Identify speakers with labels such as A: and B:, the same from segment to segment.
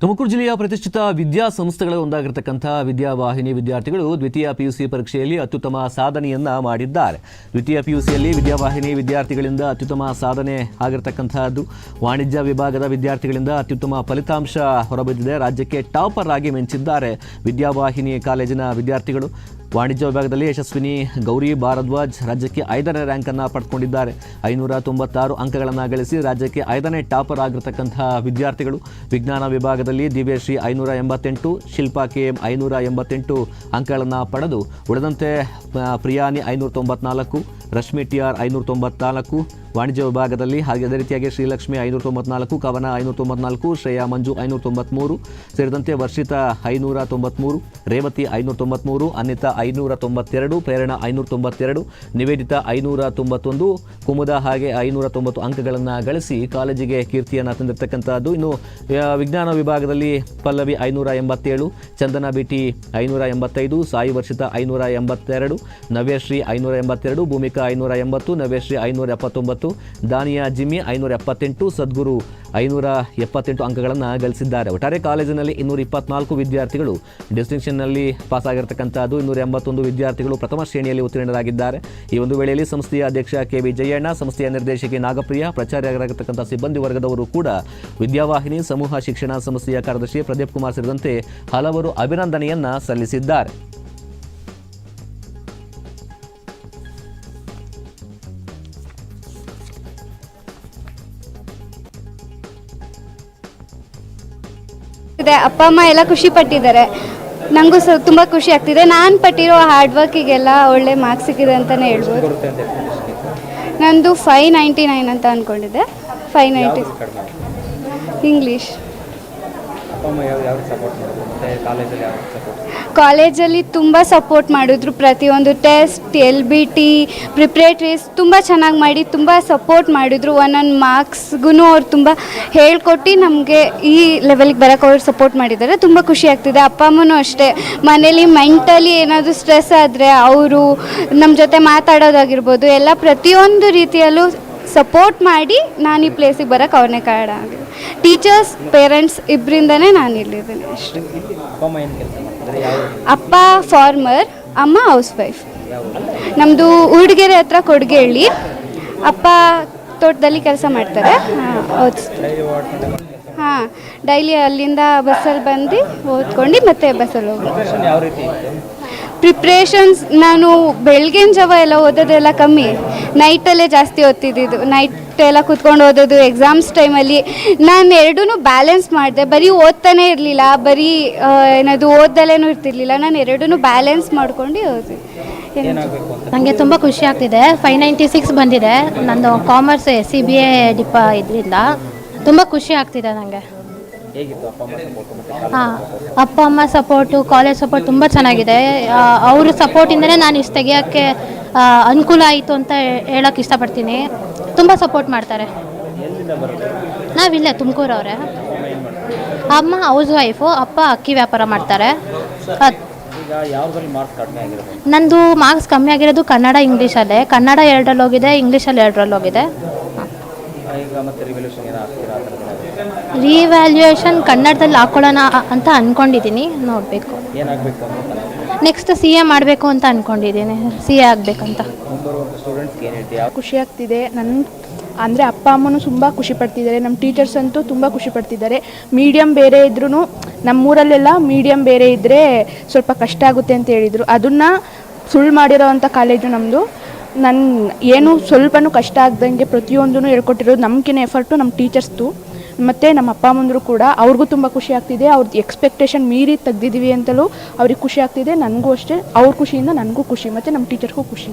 A: ತುಮಕೂರು ಜಿಲ್ಲೆಯ ಪ್ರತಿಷ್ಠಿತ ವಿದ್ಯಾಸಂಸ್ಥೆಗಳ ಒಂದಾಗಿರತಕ್ಕಂಥ ವಿದ್ಯಾವಾಹಿನಿ ವಿದ್ಯಾರ್ಥಿಗಳು ದ್ವಿತೀಯ ಪಿಯುಸಿ ಪರೀಕ್ಷೆಯಲ್ಲಿ ಅತ್ಯುತ್ತಮ ಸಾಧನೆಯನ್ನ ಮಾಡಿದ್ದಾರೆ. ದ್ವಿತೀಯ ಪಿಯುಸಿಯಲ್ಲಿ ವಿದ್ಯಾವಾಹಿನಿ ವಿದ್ಯಾರ್ಥಿಗಳಿಂದ ಅತ್ಯುತ್ತಮ ಸಾಧನೆ ಆಗಿರತಕ್ಕಂಥದ್ದು. ವಾಣಿಜ್ಯ ವಿಭಾಗದ ವಿದ್ಯಾರ್ಥಿಗಳಿಂದ ಅತ್ಯುತ್ತಮ ಫಲಿತಾಂಶ ಹೊರಬಿದ್ದಿದೆ. ರಾಜ್ಯಕ್ಕೆ ಟಾಪರ್ ಆಗಿ ಮಿಂಚಿದ್ದಾರೆ ವಿದ್ಯಾವಾಹಿನಿ ಕಾಲೇಜಿನ ವಿದ್ಯಾರ್ಥಿಗಳು. ವಾಣಿಜ್ಯ ವಿಭಾಗದಲ್ಲಿ ಯಶಸ್ವಿನಿ ಗೌರಿ ಭಾರದ್ವಾಜ್ ರಾಜ್ಯಕ್ಕೆ 5ನೇ ರ್ಯಾಂಕ್ ಅನ್ನು ಪಡೆದುಕೊಂಡಿದ್ದಾರೆ. 596 ಅಂಕಗಳನ್ನು ಗಳಿಸಿ ರಾಜ್ಯಕ್ಕೆ 5ನೇ ಟಾಪರ್ ಆಗಿರತಕ್ಕಂತಹ ವಿದ್ಯಾರ್ಥಿಗಳು. ವಿಜ್ಞಾನ ವಿಭಾಗದಲ್ಲಿ ದಿವ್ಯಶ್ರೀ 588, ಶಿಲ್ಪಾ KM 588 ಅಂಕಗಳನ್ನು ಪಡೆದು ಉಳಿದಂತೆ ಪ್ರಿಯಾನಿ 594, ರಶ್ಮಿ TR 594, ವಾಣಿಜ್ಯ ವಿಭಾಗದಲ್ಲಿ ಹಾಗೆ ಅದೇ ರೀತಿಯಾಗಿ ಶ್ರೀಲಕ್ಷ್ಮಿ 594, ಕವನ 594, ಶ್ರೇಯಾ ಮಂಜು 593 ಸೇರಿದಂತೆ ವರ್ಷಿತಾ 593, ರೇವತಿ 593, ಅನಿತಾ 592, ಪ್ರೇರಣಾ 592, ನಿವೇದಿತಾ 591, ಕುಮುದ ಹಾಗೆ 590 ಅಂಕಗಳನ್ನು ಗಳಿಸಿ ಕಾಲೇಜಿಗೆ ಕೀರ್ತಿಯನ್ನು ತಂದಿರತಕ್ಕಂಥದ್ದು. ಇನ್ನು ವಿಜ್ಞಾನ ವಿಭಾಗದಲ್ಲಿ ಪಲ್ಲವಿ 587, ಚಂದನ BT 585, ಸಾಯಿ ವರ್ಷಿತಾ 582, ನವ್ಯಶ್ರೀ 582, ಭೂಮಿಕಾ 580, ನವ್ಯಶ್ರೀ 579, ದಾನಿಯಾ ಜಿಮ್ಮಿ 578, ಸದ್ಗುರು 578 ಅಂಕಗಳನ್ನು ಗಳಿಸಿದ್ದಾರೆ. ಒಟ್ಟಾರೆ ಕಾಲೇಜಿನಲ್ಲಿ 224 ವಿದ್ಯಾರ್ಥಿಗಳು ಡಿಸ್ಟಿಂಕ್ಷನ್ನಲ್ಲಿ ಪಾಸ್ ಆಗಿರತಕ್ಕಂಥದ್ದು. 281 ವಿದ್ಯಾರ್ಥಿಗಳು ಪ್ರಥಮ ಶ್ರೇಣಿಯಲ್ಲಿ ಉತ್ತೀರ್ಣರಾಗಿದ್ದಾರೆ. ಈ ಒಂದು ವೇಳೆಯಲ್ಲಿ ಸಂಸ್ಥೆಯ ಅಧ್ಯಕ್ಷ KV ಜಯಣ್ಣ, ಸಂಸ್ಥೆಯ ನಿರ್ದೇಶಕಿ ನಾಗಪ್ರಿಯ, ಪ್ರಾಚಾರ್ಯರಾಗಿರತಕ್ಕಂಥ ಸಿಬ್ಬಂದಿ ವರ್ಗದವರು ಕೂಡ ವಿದ್ಯಾವಾಹಿನಿ ಸಮೂಹ ಶಿಕ್ಷಣ ಸಂಸ್ಥೆಯ ಕಾರ್ಯದರ್ಶಿ ಪ್ರದೀಪ್ ಕುಮಾರ್ ಸೇರಿದಂತೆ ಹಲವರು ಅಭಿನಂದನೆಯನ್ನ ಸಲ್ಲಿಸಿದ್ದಾರೆ.
B: ಅಪ್ಪ ಅಮ್ಮ ಎಲ್ಲ ಖುಷಿ ಪಟ್ಟಿದ್ದಾರೆ. ನನಗೂ ತುಂಬ ಖುಷಿ ಆಗ್ತಿದೆ. ನಾನು ಪಟ್ಟಿರೋ ಹಾರ್ಡ್ ವರ್ಕಿಗೆಲ್ಲ ಒಳ್ಳೆ ಮಾರ್ಕ್ಸ್ ಸಿಕ್ಕಿದೆ ಅಂತಲೇ ಹೇಳ್ಬೋದು. ನಂದು 599 ಅಂತ ಅಂದ್ಕೊಂಡಿದ್ದೆ. 590 ಇಂಗ್ಲೀಷ್. ಕಾಲೇಜಲ್ಲಿ ತುಂಬ ಸಪೋರ್ಟ್ ಮಾಡಿದ್ರು. ಪ್ರತಿಯೊಂದು ಟೆಸ್ಟ್, LBT, ಪ್ರಿಪ್ರೇಟ್ರೀಸ್ ತುಂಬ ಚೆನ್ನಾಗಿ ಮಾಡಿ ತುಂಬ ಸಪೋರ್ಟ್ ಮಾಡಿದ್ರು. ಒಂದೊಂದು ಮಾರ್ಕ್ಸ್ಗೂ ಅವ್ರು ತುಂಬ ಹೇಳ್ಕೊಟ್ಟು ನಮಗೆ ಈ ಲೆವೆಲ್ಗೆ ಬರೋಕ್ಕೆ ಅವ್ರು ಸಪೋರ್ಟ್ ಮಾಡಿದ್ದಾರೆ. ತುಂಬ ಖುಷಿ ಆಗ್ತಿದೆ. ಅಪ್ಪ ಅಮ್ಮನೂ ಅಷ್ಟೇ, ಮನೇಲಿ ಮೆಂಟಲಿ ಏನಾದರೂ ಸ್ಟ್ರೆಸ್ ಆದರೆ ಅವರು ನಮ್ಮ ಜೊತೆ ಮಾತಾಡೋದಾಗಿರ್ಬೋದು, ಎಲ್ಲ ಪ್ರತಿಯೊಂದು ರೀತಿಯಲ್ಲೂ ಸಪೋರ್ಟ್ ಮಾಡಿ ನಾನು ಈ ಪ್ಲೇಸಿಗೆ ಬರೋಕ್ಕೆ ಅವ್ರನ್ನೇ ಕಾರಣ ಆಗಿದೆ. ಟೀಚರ್ಸ್, ಪೇರೆಂಟ್ಸ್ ಇಬ್ಬರಿಂದನೇ ನಾನು ಇಲ್ಲಿದ್ದೀನಿ ಅಷ್ಟೇ. ಅಪ್ಪ ಫಾರ್ಮರ್, ಅಮ್ಮ ಹೌಸ್ ವೈಫ್. ನಮ್ಮದು ಊರ್ಗೆರೆ ಹತ್ರ ಕೊಡ್ಗೇಳಿ. ಅಪ್ಪ ತೋಟದಲ್ಲಿ ಕೆಲಸ ಮಾಡ್ತಾರೆ. ಹಾಂ, ಡೈಲಿ ಅಲ್ಲಿಂದ ಬಸ್ಸಲ್ಲಿ ಬಂದು ಓದ್ಕೊಂಡು ಮತ್ತೆ ಬಸ್ಸಲ್ಲಿ ಹೋಗಿ. ಪ್ರಿಪ್ರೇಷನ್ಸ್ ನಾನು ಬೆಳಗಿನ ಜಾವ ಎಲ್ಲ ಓದೋದೆಲ್ಲ ಕಮ್ಮಿ, ನೈಟಲ್ಲೇ ಜಾಸ್ತಿ ಓದ್ತಿದ್ದು. ನೈಟ್ ಎಲ್ಲ ಕೂತ್ಕೊಂಡು ಓದೋದು. ಎಕ್ಸಾಮ್ಸ್ ಟೈಮಲ್ಲಿ ನಾನು ಎರಡೂ ಬ್ಯಾಲೆನ್ಸ್ ಮಾಡಿದೆ. ಬರೀ ಓದ್ತಾನೆ ಇರಲಿಲ್ಲ, ಬರೀ ಏನದು ಓದ್ದಲೇನೂ ಇರ್ತಿರ್ಲಿಲ್ಲ. ನಾನು ಎರಡೂ ಬ್ಯಾಲೆನ್ಸ್ ಮಾಡ್ಕೊಂಡು ಓದಿ.
C: ನನಗೆ ತುಂಬ ಖುಷಿ ಆಗ್ತಿದೆ. 596 ಬಂದಿದೆ. ನಂದು ಕಾಮರ್ಸ್ SCBA ಇದರಿಂದ ತುಂಬ ಖುಷಿ ಆಗ್ತಿದೆ ನನಗೆ. ಹಾಂ, ಅಪ್ಪ ಅಮ್ಮ ಸಪೋರ್ಟು, ಕಾಲೇಜ್ ಸಪೋರ್ಟ್ ತುಂಬ ಚೆನ್ನಾಗಿದೆ. ಅವ್ರ ಸಪೋರ್ಟಿಂದಲೇ ನಾನು ಇಷ್ಟು ತೆಗಿಯೋಕ್ಕೆ ಅನುಕೂಲ ಆಯಿತು ಅಂತ ಹೇಳೋಕ್ಕೆ ಇಷ್ಟಪಡ್ತೀನಿ. ತುಂಬ ಸಪೋರ್ಟ್ ಮಾಡ್ತಾರೆ. ನಾವಿಲ್ಲೇ ತುಮಕೂರವ್ರೆ. ಅಮ್ಮ ಹೌಸ್ ವೈಫು, ಅಪ್ಪ ಅಕ್ಕಿ ವ್ಯಾಪಾರ ಮಾಡ್ತಾರೆ. ನಂದು ಮಾರ್ಕ್ಸ್ ಕಮ್ಮಿ ಆಗಿರೋದು ಕನ್ನಡ, ಇಂಗ್ಲೀಷಲ್ಲೇ. ಕನ್ನಡ 2ರಲ್ಲಿ ಹೋಗಿದೆ, ಇಂಗ್ಲೀಷಲ್ಲಿ 2ರಲ್ಲಿ ಹೋಗಿದೆ. ರಿವ್ಯಾಲ್ಯೂಯೇಷನ್ ಕನ್ನಡದಲ್ಲಿ ಹಾಕೊಳ್ಳೋಣ ಅಂತ ಅಂದ್ಕೊಂಡಿದ್ದೀನಿ. ನೋಡಬೇಕು. ನೆಕ್ಸ್ಟ್ CA ಮಾಡಬೇಕು ಅಂತ ಅಂದ್ಕೊಂಡಿದ್ದೀನಿ. CA ಆಗಬೇಕಂತ.
D: ಖುಷಿ ಆಗ್ತಿದೆ. ಅಂದರೆ ಅಪ್ಪ ಅಮ್ಮನೂ ತುಂಬ ಖುಷಿ ಪಡ್ತಿದ್ದಾರೆ. ನಮ್ಮ ಟೀಚರ್ಸ್ ಅಂತೂ ತುಂಬ ಖುಷಿ ಪಡ್ತಿದ್ದಾರೆ. ಮೀಡಿಯಮ್ ಬೇರೆ ಇದ್ರೂ, ನಮ್ಮೂರಲ್ಲೆಲ್ಲ ಮೀಡಿಯಮ್ ಬೇರೆ ಇದ್ದರೆ ಸ್ವಲ್ಪ ಕಷ್ಟ ಆಗುತ್ತೆ ಅಂತ ಹೇಳಿದರು. ಅದನ್ನು ಸುಳ್ಳು ಮಾಡಿರೋ ಅಂಥ ಕಾಲೇಜು ನಮ್ಮದು. ಏನು ಸ್ವಲ್ಪನೂ ಕಷ್ಟ ಆಗ್ದಂಗೆ ಪ್ರತಿಯೊಂದೂ ಹೇಳ್ಕೊಟ್ಟಿರೋದು. ನಮ್ಗಿನ ಎಫರ್ಟು ನಮ್ಮ ಟೀಚರ್ಸ್ದು ಮತ್ತು ನಮ್ಮ ಅಪ್ಪ ಅಮ್ಮಂದರು ಕೂಡ. ಅವ್ರಿಗೂ ತುಂಬ ಖುಷಿ ಆಗ್ತಿದೆ. ಅವ್ರದ್ದು ಎಕ್ಸ್ಪೆಕ್ಟೇಷನ್ ಮೀರಿ ತೆಗ್ದಿದ್ದೀವಿ ಅಂತಲೂ ಅವ್ರಿಗೆ ಖುಷಿ ಆಗ್ತಿದೆ. ನನಗೂ ಅಷ್ಟೇ. ಅವ್ರ ಖುಷಿಯಿಂದ ನನಗೂ ಖುಷಿ ಮತ್ತು ನಮ್ಮ ಟೀಚರ್ಗೂ ಖುಷಿ.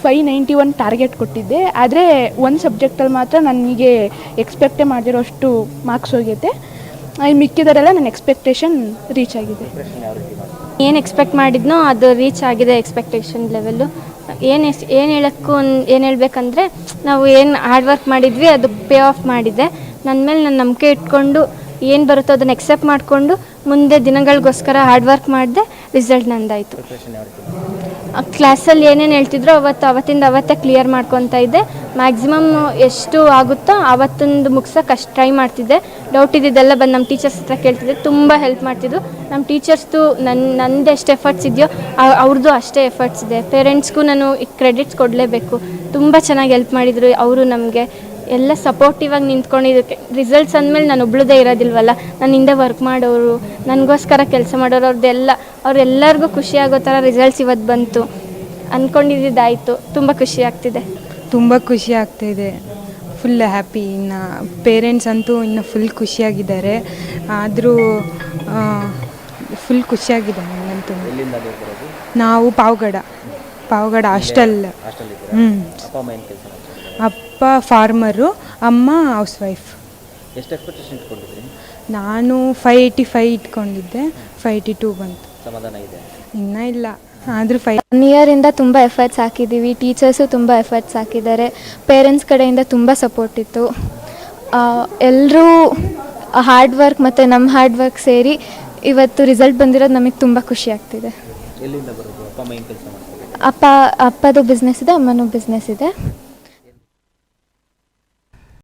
D: 591 ಟಾರ್ಗೆಟ್ ಕೊಟ್ಟಿದ್ದೆ. ಆದರೆ ಒಂದು ಸಬ್ಜೆಕ್ಟಲ್ಲಿ ಮಾತ್ರ ನನಗೆ ಎಕ್ಸ್ಪೆಕ್ಟೇ ಮಾಡದಿರೋಷ್ಟು ಮಾರ್ಕ್ಸ್ ಹೋಗೈತೆ. ಮಿಕ್ಕಿದರೆಲ್ಲ ನನ್ನ ಎಕ್ಸ್ಪೆಕ್ಟೇಷನ್ ರೀಚ್ ಆಗಿದೆ.
E: ಏನು ಎಕ್ಸ್ಪೆಕ್ಟ್ ಮಾಡಿದ್ನೋ ಅದು ರೀಚ್ ಆಗಿದೆ. ಎಕ್ಸ್ಪೆಕ್ಟೇಷನ್ ಲೆವೆಲ್ಲು ಏನು ಹೇಳಬೇಕಂದ್ರೆ, ನಾವು ಏನು ಹಾರ್ಡ್ ವರ್ಕ್ ಮಾಡಿದ್ವಿ ಅದು ಪೇ ಆಫ್ ಮಾಡಿದೆ. ನನ್ನ ಮೇಲೆ ನಾನು ನಂಬಿಕೆ ಇಟ್ಕೊಂಡು ಏನು ಬರುತ್ತೋ ಅದನ್ನು ಎಕ್ಸೆಪ್ಟ್ ಮಾಡಿಕೊಂಡು ಮುಂದೆ ದಿನಗಳಿಗೋಸ್ಕರ ಹಾರ್ಡ್ ವರ್ಕ್ ಮಾಡಿದೆ, ರಿಸಲ್ಟ್ ನಂದಾಯಿತು. ಕ್ಲಾಸಲ್ಲಿ ಏನೇನು ಹೇಳ್ತಿದ್ರು ಅವತ್ತಿಂದ ಅವತ್ತೇ ಕ್ಲಿಯರ್ ಮಾಡ್ಕೊತಾ ಇದ್ದೆ. ಮ್ಯಾಕ್ಸಿಮಮ್ ಎಷ್ಟು ಆಗುತ್ತೋ ಅವತ್ತೊಂದು ಮುಗ್ಸೋಕೆ ಅಷ್ಟು ಟ್ರೈ ಮಾಡ್ತಿದ್ದೆ. ಡೌಟ್ ಇದ್ದಿದ್ದೆಲ್ಲ ಬಂದು ನಮ್ಮ ಟೀಚರ್ಸ್ ಹತ್ರ ಕೇಳ್ತಿದ್ದೆ, ತುಂಬ ಹೆಲ್ಪ್ ಮಾಡ್ತಿದ್ರು. ನಮ್ಮ ಟೀಚರ್ಸ್ದು ನಂದು ಎಷ್ಟು ಎಫರ್ಟ್ಸ್ ಇದೆಯೋ ಅವ್ರದ್ದು ಅಷ್ಟೇ ಎಫರ್ಟ್ಸ್ ಇದೆ. ಪೇರೆಂಟ್ಸ್ಗೂ ನಾನು ಕ್ರೆಡಿಟ್ಸ್ ಕೊಡಲೇಬೇಕು. ತುಂಬ ಚೆನ್ನಾಗಿ ಹೆಲ್ಪ್ ಮಾಡಿದರು ಅವರು. ನಮಗೆ ಎಲ್ಲ ಸಪೋರ್ಟಿವ್ ಆಗಿ ನಿಂತ್ಕೊಂಡಿದ್ದಕ್ಕೆ. ರಿಸಲ್ಟ್ಸ್ ಅಂದಮೇಲೆ ನಾನು ಒಬ್ಳದೇ ಇರೋದಿಲ್ವಲ್ಲ, ನನ್ನ ಹಿಂದೆ ವರ್ಕ್ ಮಾಡೋರು, ನನಗೋಸ್ಕರ ಕೆಲಸ ಮಾಡೋರು, ಅವರೆಲ್ಲರಿಗೂ ಖುಷಿ ಆಗೋ ಥರ ರಿಸಲ್ಟ್ಸ್ ಇವತ್ತು ಬಂತು. ಅಂದ್ಕೊಂಡಿದ್ದಾಯಿತು. ತುಂಬ ಖುಷಿ ಆಗ್ತಿದೆ.
F: ತುಂಬ ಖುಷಿ ಆಗ್ತಾಯಿದೆ, ಫುಲ್ ಹ್ಯಾಪಿ. ಇನ್ನು ಪೇರೆಂಟ್ಸ್ ಅಂತೂ ಇನ್ನು ಫುಲ್ ಖುಷಿಯಾಗಿದ್ದಾರೆ. ಆದರೂ ಫುಲ್ ಖುಷಿಯಾಗಿದೆ ನನಗಂತೂ. ನಾವು ಪಾವಗಡ ಹಾಸ್ಟೆಲ್. ಅಪ್ಪ ಫಾರ್ಮರು, ಅಮ್ಮ ಹೌಸ್ ವೈಫ್.
A: ಎಷ್ಟು ಎಕ್ಸ್ಪೆಕ್ಟೇಷನ್ ಇಟ್ಕೊಂಡಿದ್ರಿ?
F: ನಾನು 585 ಇಟ್ಕೊಂಡಿದ್ದೆ, 582 ಬಂತು.
A: ಸಮಾಧಾನ ಇದೆ?
F: ಇನ್ನೂ ಇಲ್ಲ, ಆದರೂ
B: 1 ಇಯರಿಂದ ತುಂಬ ಎಫರ್ಟ್ಸ್ ಹಾಕಿದ್ದೀವಿ. ಟೀಚರ್ಸು ತುಂಬ ಎಫರ್ಟ್ಸ್ ಹಾಕಿದ್ದಾರೆ. ಪೇರೆಂಟ್ಸ್ ಕಡೆಯಿಂದ ತುಂಬ ಸಪೋರ್ಟ್ ಇತ್ತು. ಎಲ್ಲರೂ ಹಾರ್ಡ್ ವರ್ಕ್ ಮತ್ತು ನಮ್ಮ ಹಾರ್ಡ್ ವರ್ಕ್ ಸೇರಿ ಇವತ್ತು ರಿಸಲ್ಟ್ ಬಂದಿರೋದು ನಮಗೆ ತುಂಬ ಖುಷಿ ಆಗ್ತಿದೆ.
A: ಎಲ್ಲಿಂದ ಬರೋದು? ಅಪ್ಪ ಅಮ್ಮ ಏನು ಕೆಲಸ ಮಾಡ್ತಾರೆ?
B: ಅಪ್ಪದು ಬಿಸ್ನೆಸ್ ಇದೆ, ಅಮ್ಮನೂ ಬಿಸ್ನೆಸ್ ಇದೆ.